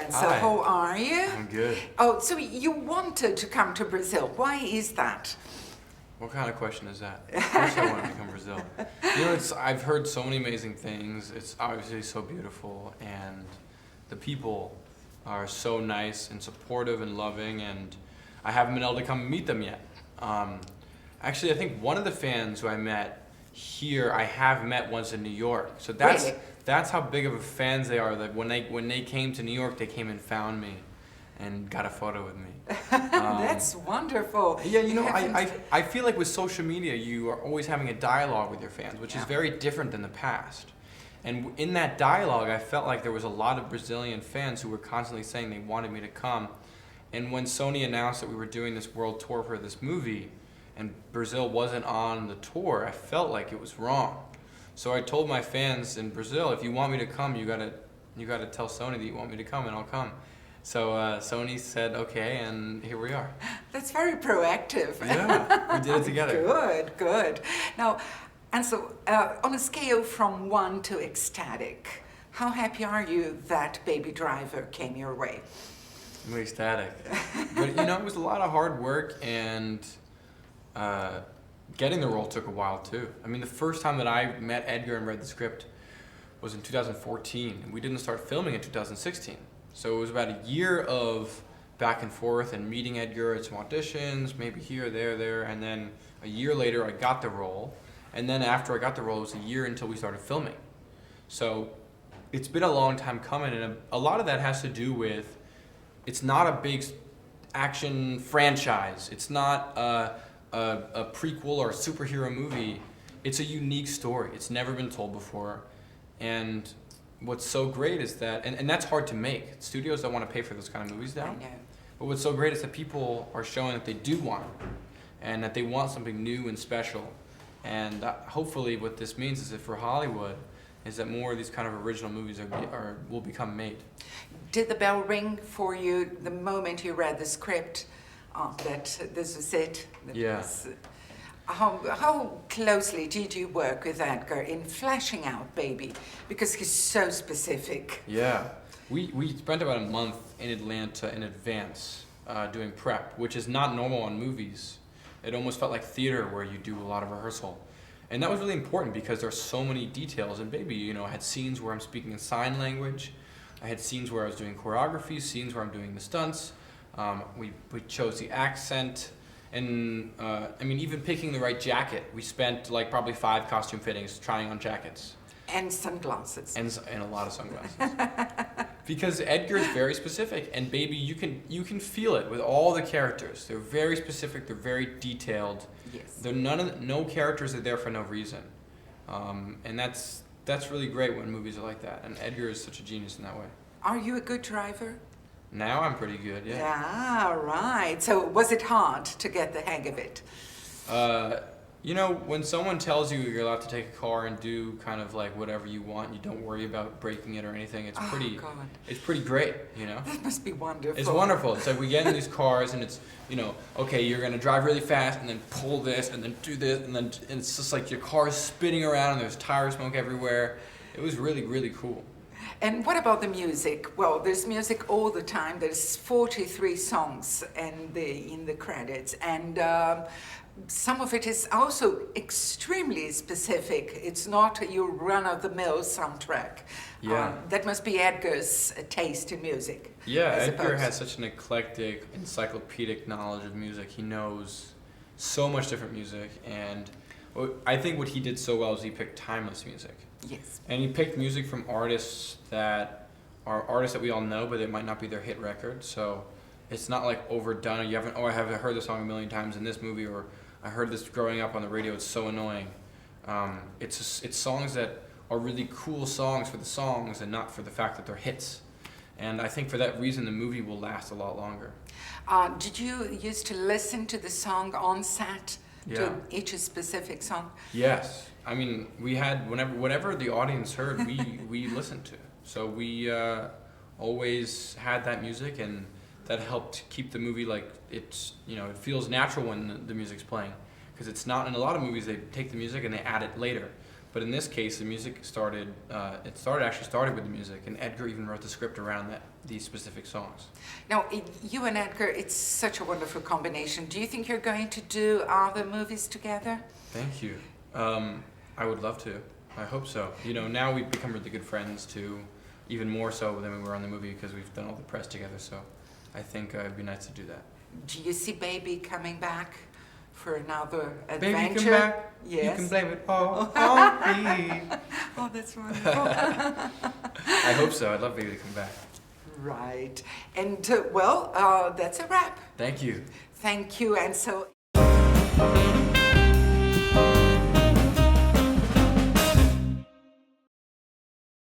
Ansel. Hi. How are you? I'm good. Oh, so you wanted to come to Brazil. Why is that? What kind of question is that? Of course I want to come to Brazil. I've heard so many amazing things. It's obviously so beautiful, and the people are so nice and supportive and loving, and I haven't been able to come meet them yet. Actually, I think one of the fans who I met here, I have met once in New York. So Really? that's how big of a fans they are. Like when they came to New York, they came and found me and got a photo with me. That's wonderful. Yeah, I feel like with social media, you are always having a dialogue with your fans, which is very different than the past. And in that dialogue, I felt like there was a lot of Brazilian fans who were constantly saying they wanted me to come. And when Sony announced that we were doing this world tour for this movie, and Brazil wasn't on the tour, I felt like it was wrong. So I told my fans in Brazil, if you want me to come, you gotta tell Sony that you want me to come, and I'll come. So Sony said okay, and here we are. That's very proactive. Yeah, we did it together. Good, good. Now, Ansel, on a scale from 1 to ecstatic, how happy are you that Baby Driver came your way? I'm ecstatic. But it was a lot of hard work, and getting the role took a while too. I mean, the first time that I met Edgar and read the script was in 2014, and we didn't start filming in 2016. So it was about a year of back and forth and meeting Edgar at some auditions, maybe here, there, and then a year later I got the role, and then after I got the role it was a year until we started filming. So it's been a long time coming, and a lot of that has to do with it's not a big action franchise. It's not a prequel or a superhero movie. It's a unique story. It's never been told before. And what's so great is that, and that's hard to make. Studios don't want to pay for those kind of movies now. I know. But what's so great is that people are showing that they do want it, and that they want something new and special. And hopefully what this means is that for Hollywood, is that more of these kind of original movies will become made. Did the bell ring for you the moment you read the script that this was it? Yeah. How closely did you work with Edgar in fleshing out Baby? Because he's so specific. Yeah. We spent about a month in Atlanta in advance doing prep, which is not normal on movies. It almost felt like theater where you do a lot of rehearsal. And that was really important because there's so many details in Baby. I had scenes where I'm speaking in sign language. I had scenes where I was doing choreography, scenes where I'm doing the stunts. We chose the accent. And even picking the right jacket. We spent like probably 5 costume fittings trying on jackets. And sunglasses. And a lot of sunglasses. Because Edgar's very specific, and Baby, you can feel it with all the characters. They're very specific. They're very detailed. Yes. No characters are there for no reason, and that's really great when movies are like that. And Edgar is such a genius in that way. Are you a good driver? Now I'm pretty good. Yeah. Yeah, right. So was it hard to get the hang of it? When someone tells you you're allowed to take a car and do kind of like whatever you want, you don't worry about breaking it or anything. It's pretty great, That must be wonderful. It's wonderful. It's like we get in these cars and it's, okay, you're gonna drive really fast and then pull this and then do this and it's just like your car is spinning around and there's tire smoke everywhere. It was really, really cool. And what about the music? Well, there's music all the time. There's 43 songs in the credits, and some of it is also extremely specific. It's not your run-of-the-mill soundtrack. Yeah. That must be Edgar's taste in music. Yeah, Edgar has such an eclectic, encyclopedic knowledge of music. He knows so much different music, and I think what he did so well is he picked timeless music. Yes. And he picked music from artists that are artists that we all know, but it might not be their hit record. So it's not like overdone. I haven't heard the song a million times in this movie, or I heard this growing up on the radio. It's so annoying. It's songs that are really cool songs for the songs and not for the fact that they're hits. And I think for that reason, the movie will last a lot longer. Did you used to listen to the song on set? Yeah. To each specific song? Yes. I mean, we had whatever the audience heard, we listened to. So we always had that music, and that helped keep the movie like it feels natural when the music's playing, because it's not in a lot of movies they take the music and they add it later. But in this case, the music started. Actually started with the music, and Edgar even wrote the script around these specific songs. Now, you and Edgar, it's such a wonderful combination. Do you think you're going to do other movies together? Thank you. I would love to. I hope so. You know, now we've become really good friends too, even more so than we were on the movie because we've done all the press together. So, I think it'd be nice to do that. Do you see Baby coming back for another adventure? Baby, come back. Yes. You can blame it all on me. Oh, that's wonderful. I hope so. I'd love Baby to come back. Right. And, that's a wrap. Thank you. Thank you, Ansel.